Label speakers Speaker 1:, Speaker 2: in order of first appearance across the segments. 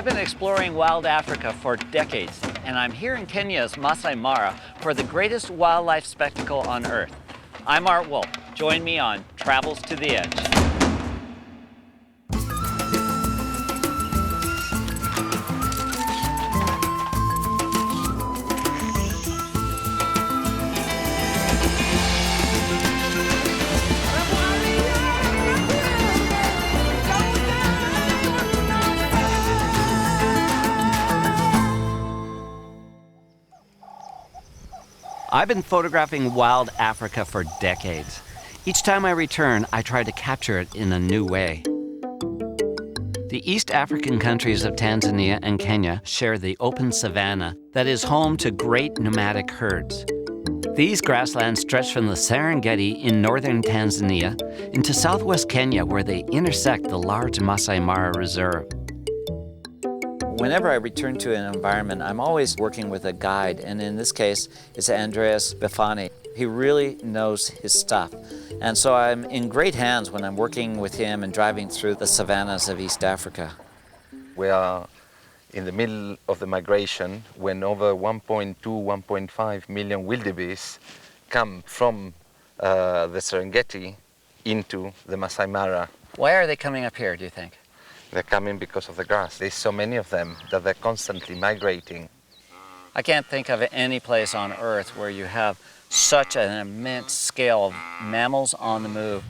Speaker 1: I've been exploring wild Africa for decades, and I'm here in Kenya's Masai Mara for the greatest wildlife spectacle on Earth. I'm Art Wolf. Join me on Travels to the Edge. I've been photographing wild Africa for decades. Each time I return, I try to capture it in a new way. The East African countries of Tanzania and Kenya share the open savanna that is home to great nomadic herds. These grasslands stretch from the Serengeti in northern Tanzania into southwest Kenya, where they intersect the large Masai Mara Reserve. Whenever I return to an environment, I'm always working with a guide, and in this case, it's Andreas Befani. He really knows his stuff. And so I'm in great hands when I'm working with him and driving through the savannas of East Africa.
Speaker 2: We are in the middle of the migration when over 1.2, 1.5 million wildebeest come from the Serengeti into the Masai Mara.
Speaker 1: Why are they coming up here, do you think?
Speaker 2: They're coming because of the grass. There's so many of them that they're constantly migrating.
Speaker 1: I can't think of any place on Earth where you have such an immense scale of mammals on the move.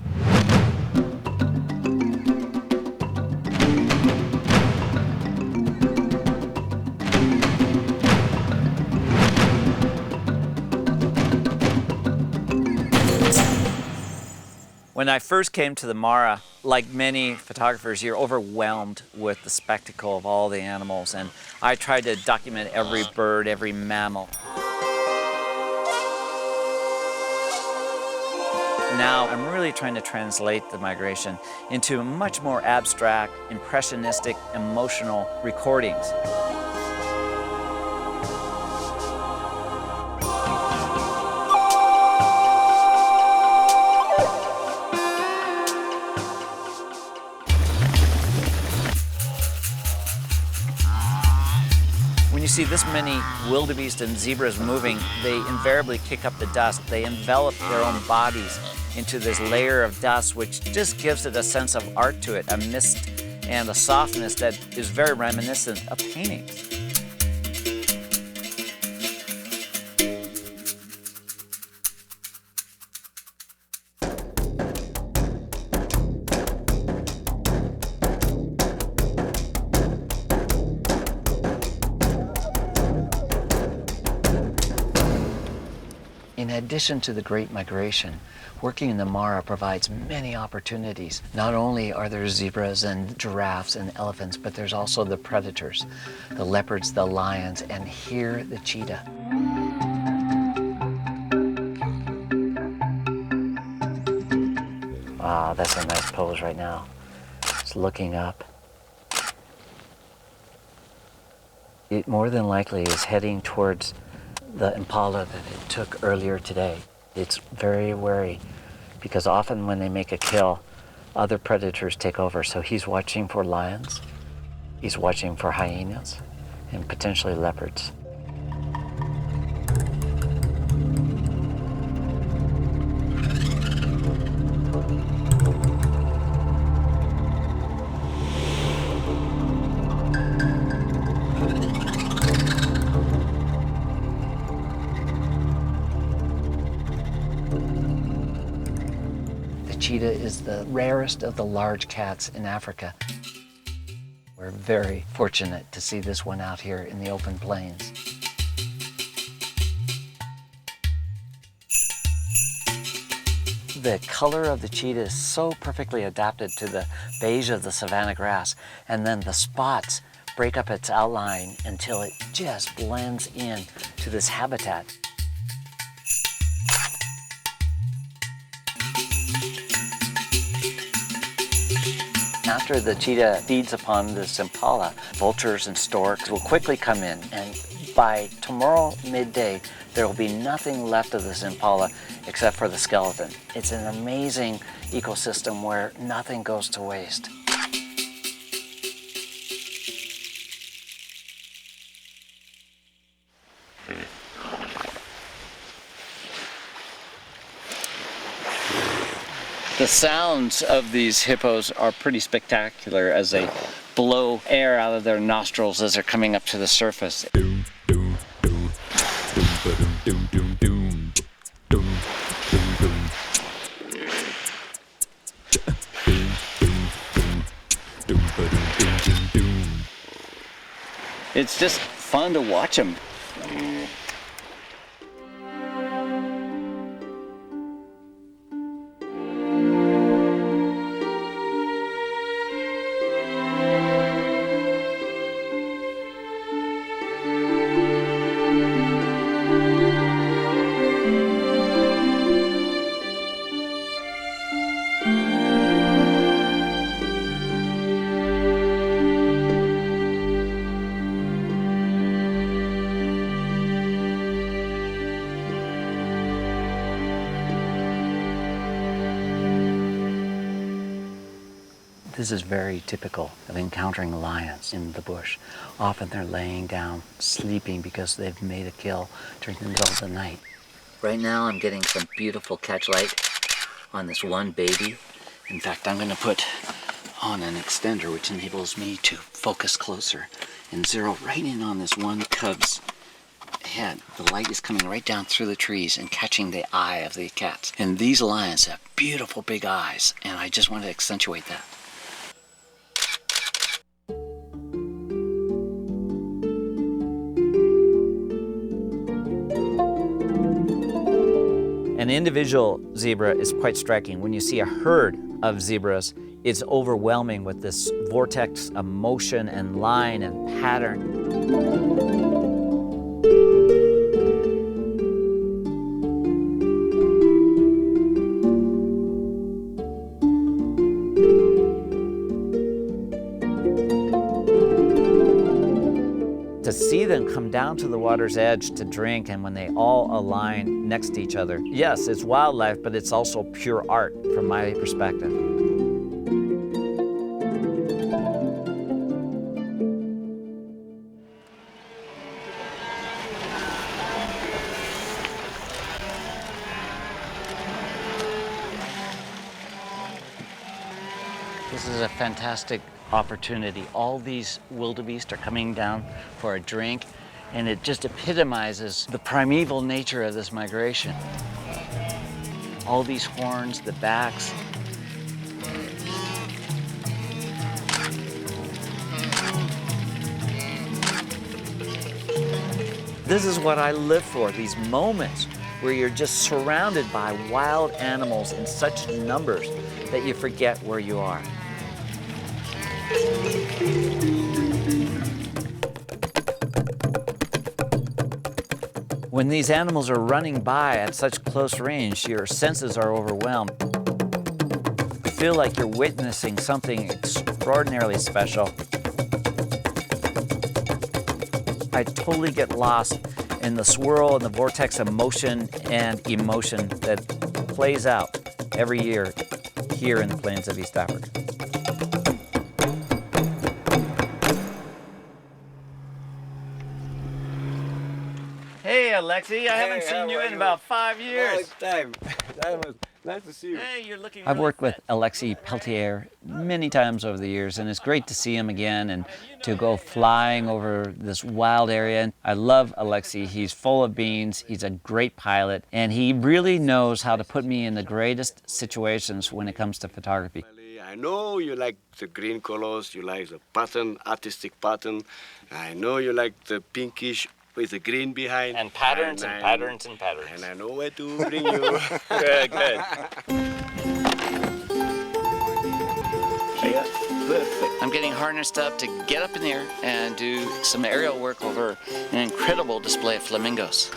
Speaker 1: When I first came to the Mara, like many photographers, you're overwhelmed with the spectacle of all the animals, and I tried to document every bird, every mammal. Now I'm really trying to translate the migration into much more abstract, impressionistic, emotional recordings. When you see this many wildebeest and zebras moving, they invariably kick up the dust. They envelop their own bodies into this layer of dust, which just gives it a sense of art to it, a mist and a softness that is very reminiscent of paintings. In addition to the Great Migration, working in the Mara provides many opportunities. Not only are there zebras and giraffes and elephants, but there's also the predators, the leopards, the lions, and here the cheetah. Ah, that's a nice pose right now. It's looking up. It more than likely is heading towards the impala that it took earlier today. It's very wary because often when they make a kill, other predators take over. So he's watching for lions, he's watching for hyenas, and potentially leopards. Cheetah is the rarest of the large cats in Africa. We're very fortunate to see this one out here in the open plains. The color of the cheetah is so perfectly adapted to the beige of the savanna grass, and then the spots break up its outline until it just blends in to this habitat. After the cheetah feeds upon this impala, vultures and storks will quickly come in, and by tomorrow midday, there will be nothing left of this impala except for the skeleton. It's an amazing ecosystem where nothing goes to waste. The sounds of these hippos are pretty spectacular as they blow air out of their nostrils as they're coming up to the surface. It's just fun to watch them. This is very typical of encountering lions in the bush. Often they're laying down, sleeping because they've made a kill during the middle of the night. Right now I'm getting some beautiful catch light on this one baby. In fact, I'm going to put on an extender which enables me to focus closer and zero right in on this one cub's head. The light is coming right down through the trees and catching the eye of the cats. And these lions have beautiful big eyes, and I just want to accentuate that. An individual zebra is quite striking. When you see a herd of zebras, it's overwhelming with this vortex of motion and line and pattern. To see them come down to the water's edge to drink, and when they all align next to each other, yes, it's wildlife, but it's also pure art from my perspective. This is a fantastic opportunity. All these wildebeest are coming down for a drink, and it just epitomizes the primeval nature of this migration. All these horns, the backs. This is what I live for, these moments where you're just surrounded by wild animals in such numbers that you forget where you are. When these animals are running by at such close range, your senses are overwhelmed. You feel like you're witnessing something extraordinarily special. I totally get lost in the swirl and the vortex of motion and emotion that plays out every year here in the plains of East Africa. Hey, Alexi, I haven't seen you in about 5 years.
Speaker 3: Long time. That was nice to see you.
Speaker 1: Hey, you're looking I've worked with Alexi Peltier many times over the years, and it's great to see him again and to go flying over this wild area. And I love Alexi. He's full of beans. He's a great pilot, and he really knows how to put me in the greatest situations when it comes to photography.
Speaker 3: I know you like the green colors, you like the pattern, artistic pattern. I know you like the pinkish with the green behind.
Speaker 1: And patterns and patterns and patterns.
Speaker 3: And I know where to bring you.
Speaker 1: Good, good.
Speaker 3: Yeah, perfect.
Speaker 1: I'm getting harnessed up to get up in the air and do some aerial work over an incredible display of flamingos.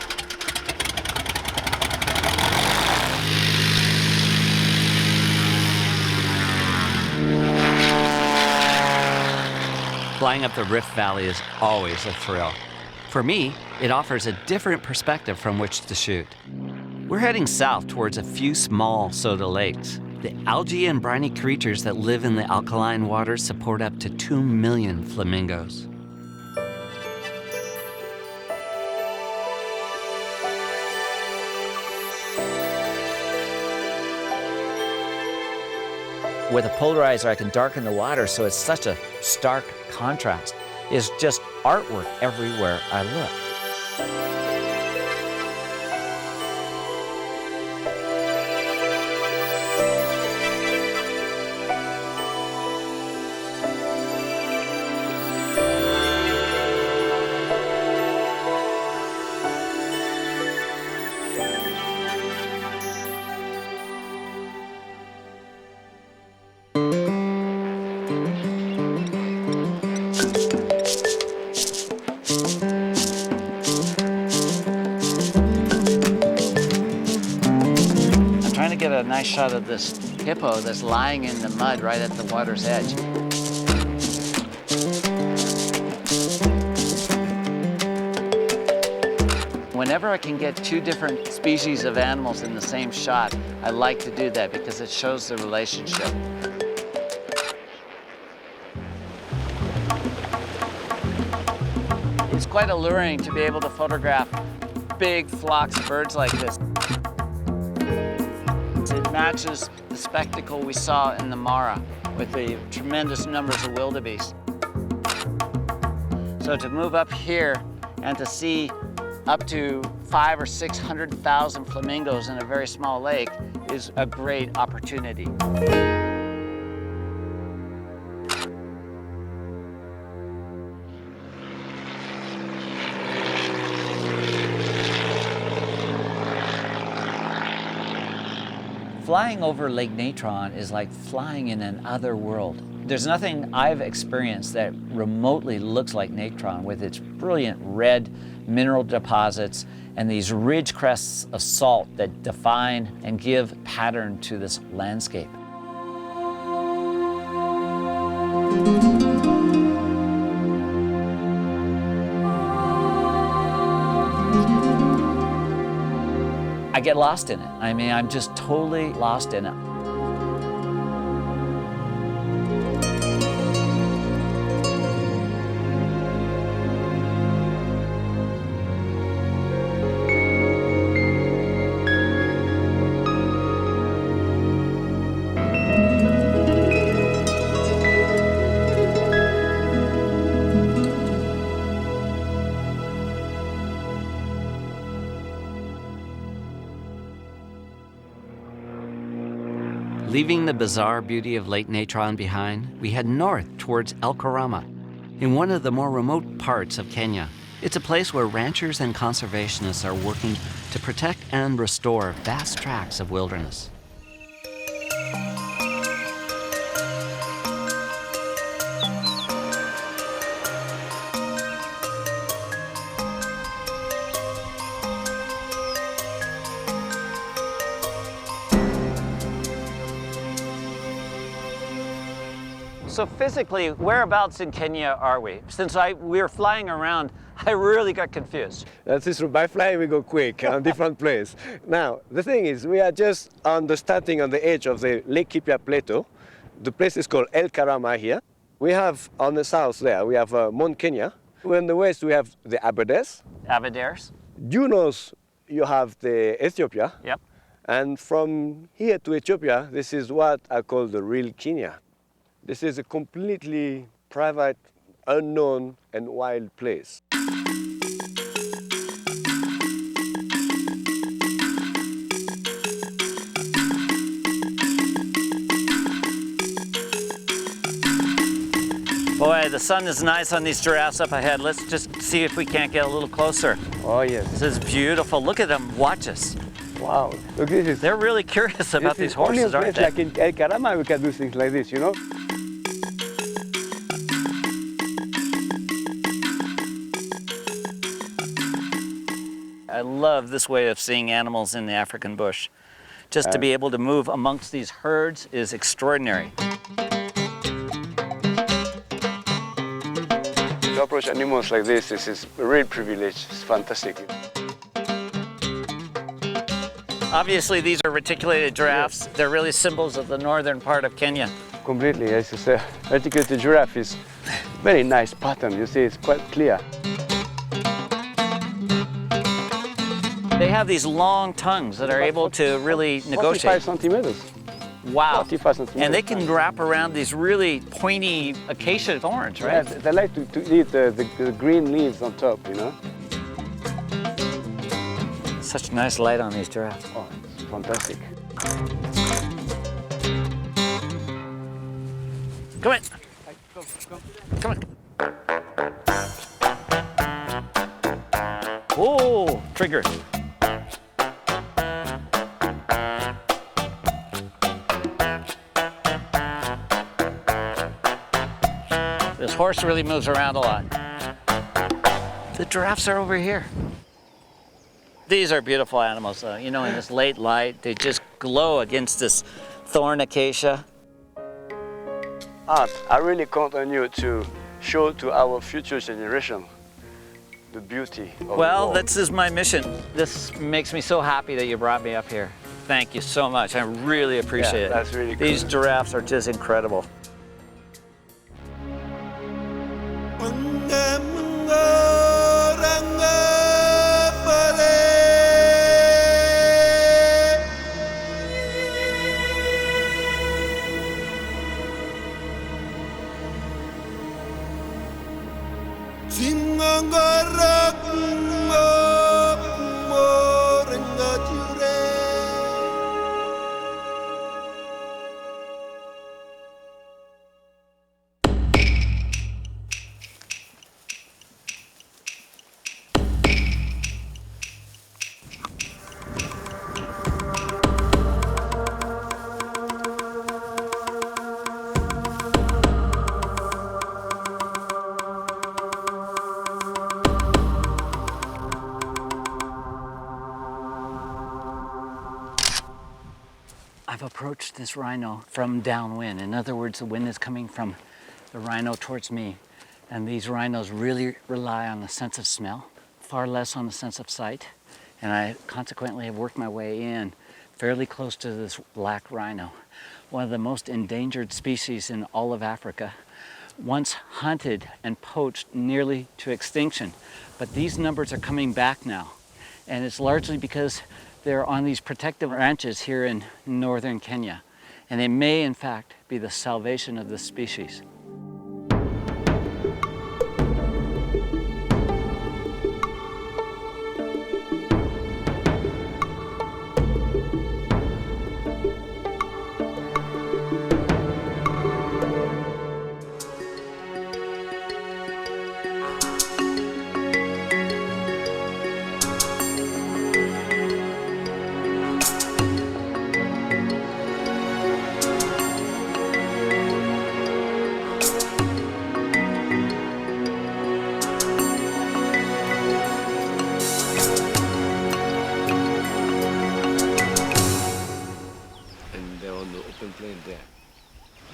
Speaker 1: Flying up the Rift Valley is always a thrill. For me, it offers a different perspective from which to shoot. We're heading south towards a few small soda lakes. The algae and briny creatures that live in the alkaline waters support up to 2 million flamingos. with a polarizer, I can darken the water so it's such a stark contrast. It's just artwork everywhere I look. Get a nice shot of this hippo that's lying in the mud right at the water's edge. Whenever I can get two different species of animals in the same shot, I like to do that because it shows the relationship. It's quite alluring to be able to photograph big flocks of birds like this. It matches the spectacle we saw in the Mara with the tremendous numbers of wildebeest. So to move up here and to see up to 500,000 or 600,000 flamingos in a very small lake is a great opportunity. Flying over Lake Natron is like flying in another world. There's nothing I've experienced that remotely looks like Natron with its brilliant red mineral deposits and these ridge crests of salt that define and give pattern to this landscape. I get lost in it. I mean, I'm just totally lost in it. Leaving the bizarre beauty of Lake Natron behind, we head north towards El Karama, in one of the more remote parts of Kenya. It's a place where ranchers and conservationists are working to protect and restore vast tracts of wilderness. So physically, whereabouts in Kenya are we? Since we were flying around, I really got confused.
Speaker 3: That is, by flying we go quick on different place. Now, the thing is, we are just starting on the edge of the Laikipia Plateau. The place is called El Karama here. We have on the south there, we have Mount Kenya. In the west, we have the Aberdares.
Speaker 1: Aberdares.
Speaker 3: Due north, you have the Ethiopia.
Speaker 1: Yep.
Speaker 3: And from here to Ethiopia, this is what I call the real Kenya. This is a completely private, unknown, and wild place.
Speaker 1: Boy, the sun is nice on these giraffes up ahead. Let's just see if we can't get a little closer.
Speaker 3: Oh, yes.
Speaker 1: This is beautiful. Look at them. Watch us.
Speaker 3: Wow. Look, this is...
Speaker 1: They're really curious about these horses, aren't they?
Speaker 3: Like in El Karama, we can do things like this, you know?
Speaker 1: I love this way of seeing animals in the African bush. Just to be able to move amongst these herds is extraordinary.
Speaker 3: To approach animals like this is a real privilege. It's fantastic.
Speaker 1: Obviously, these are reticulated giraffes. Yes. They're really symbols of the northern part of Kenya.
Speaker 3: Completely. As you say, reticulated giraffe is very nice pattern. You see, it's quite clear.
Speaker 1: They have these long tongues that are able to really negotiate.
Speaker 3: 45 centimeters.
Speaker 1: Wow.
Speaker 3: 45 centimeters.
Speaker 1: And they can wrap around these really pointy acacia thorns, right?
Speaker 3: Yeah, they like to eat the green leaves on top, you know?
Speaker 1: Such nice light on these giraffes.
Speaker 3: Oh, it's fantastic.
Speaker 1: Come on. Come on. Oh, trigger. This horse really moves around a lot. The giraffes are over here. These are beautiful animals, though. You know, in this late light, they just glow against this thorn acacia.
Speaker 3: Art, I really count on you to show to our future generation the beauty of the
Speaker 1: Well,
Speaker 3: world.
Speaker 1: this is my mission. This makes me so happy that you brought me up here. Thank you so much. I really appreciate it.
Speaker 3: That's really
Speaker 1: These
Speaker 3: cool.
Speaker 1: giraffes are just incredible. I've approached this rhino from downwind. In other words, the wind is coming from the rhino towards me. And these rhinos really rely on the sense of smell, far less on the sense of sight. And I consequently have worked my way in fairly close to this black rhino, one of the most endangered species in all of Africa, once hunted and poached nearly to extinction. But these numbers are coming back now. And it's largely because they're on these protective ranches here in northern Kenya. And they may, in fact, be the salvation of this species.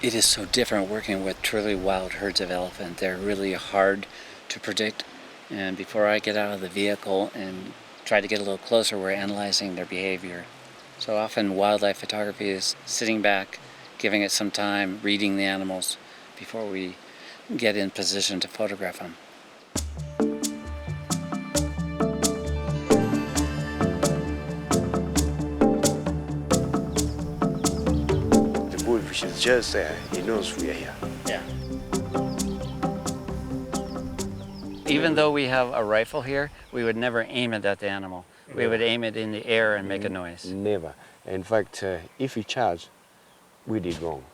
Speaker 1: It is so different working with truly wild herds of elephant. They're really hard to predict. And before I get out of the vehicle and try to get a little closer, we're analyzing their behavior. So often wildlife photography is sitting back, giving it some time, reading the animals before we get in position to photograph them.
Speaker 3: Which is just there. He knows we are here.
Speaker 1: Yeah. Even though we have a rifle here, we would never aim it at the animal. We would aim it in the air and make a noise.
Speaker 3: Never. In fact, if he charged, we did wrong.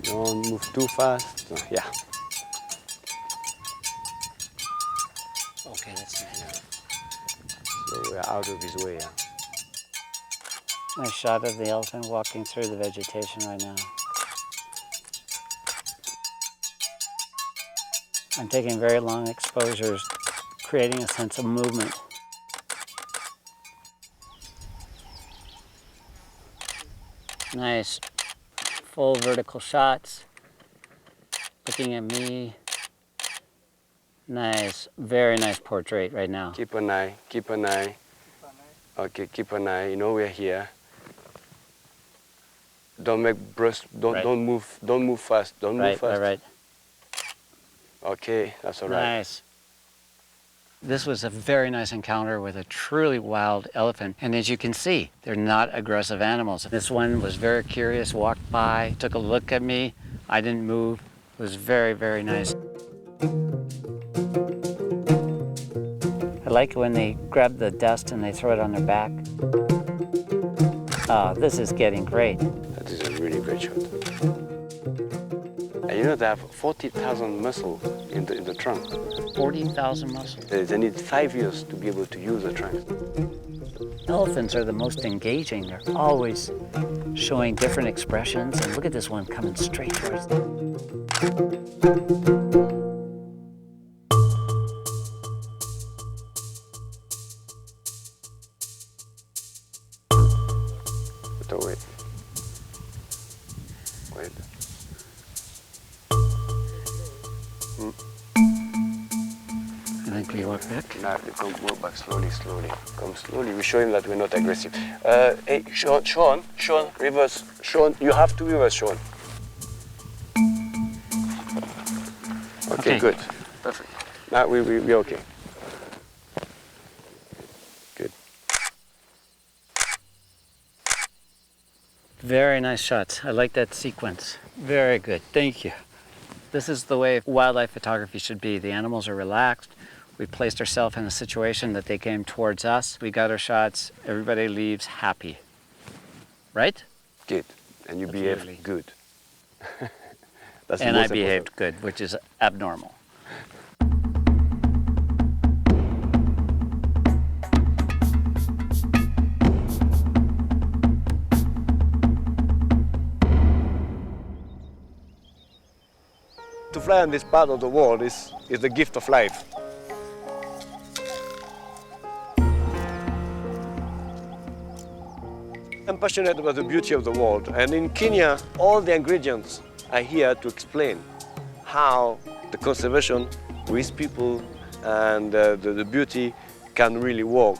Speaker 3: Don't move too fast. Yeah.
Speaker 1: Okay, that's nice.
Speaker 3: So we're out of his way. Yeah.
Speaker 1: Nice shot of the elephant walking through the vegetation right now. I'm taking very long exposures, creating a sense of movement. Nice, full vertical shots, looking at me. Nice, very nice portrait right now.
Speaker 3: Keep an eye, keep an eye. Okay, keep an eye, you know we're here. Don't make burst, don't move fast, don't move fast.
Speaker 1: Right.
Speaker 3: Okay, that's all right.
Speaker 1: Nice. This was a very nice encounter with a truly wild elephant. And as you can see, they're not aggressive animals. This one was very curious, walked by, took a look at me. I didn't move. It was very, very nice. I like when they grab the dust and they throw it on their back. Oh, this is getting great.
Speaker 3: That is a really great shot. And you know they have 40,000 muscles in the trunk.
Speaker 1: 40,000 muscles.
Speaker 3: They need 5 years to be able to use the trunk.
Speaker 1: Elephants are the most engaging. They're always showing different expressions. And look at this one coming straight towards them.
Speaker 3: But wait. Wait.
Speaker 1: I think we walk back.
Speaker 3: Now you come more back slowly, slowly. Come slowly. We show him that we're not aggressive. Hey, Sean, reverse. Sean, you have to reverse, Sean. Okay, good. Perfect. Now we're okay. Good.
Speaker 1: Very nice shots. I like that sequence. Very good. Thank you. This is the way wildlife photography should be. The animals are relaxed. We placed ourselves in a situation that they came towards us. We got our shots. Everybody leaves happy. Right?
Speaker 3: Good. And you
Speaker 1: Absolutely.
Speaker 3: behave good. That's the
Speaker 1: And I
Speaker 3: most
Speaker 1: behaved
Speaker 3: important.
Speaker 1: good, which is abnormal.
Speaker 3: To fly on this part of the world is the gift of life. I'm passionate about the beauty of the world, and in Kenya, all the ingredients are here to explain how the conservation with people and the beauty can really work.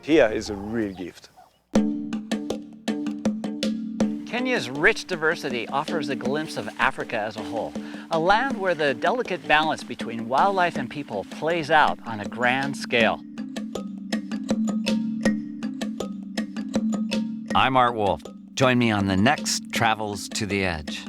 Speaker 3: Here is a real gift.
Speaker 1: Kenya's rich diversity offers a glimpse of Africa as a whole, a land where the delicate balance between wildlife and people plays out on a grand scale. I'm Art Wolf. Join me on the next Travels to the Edge.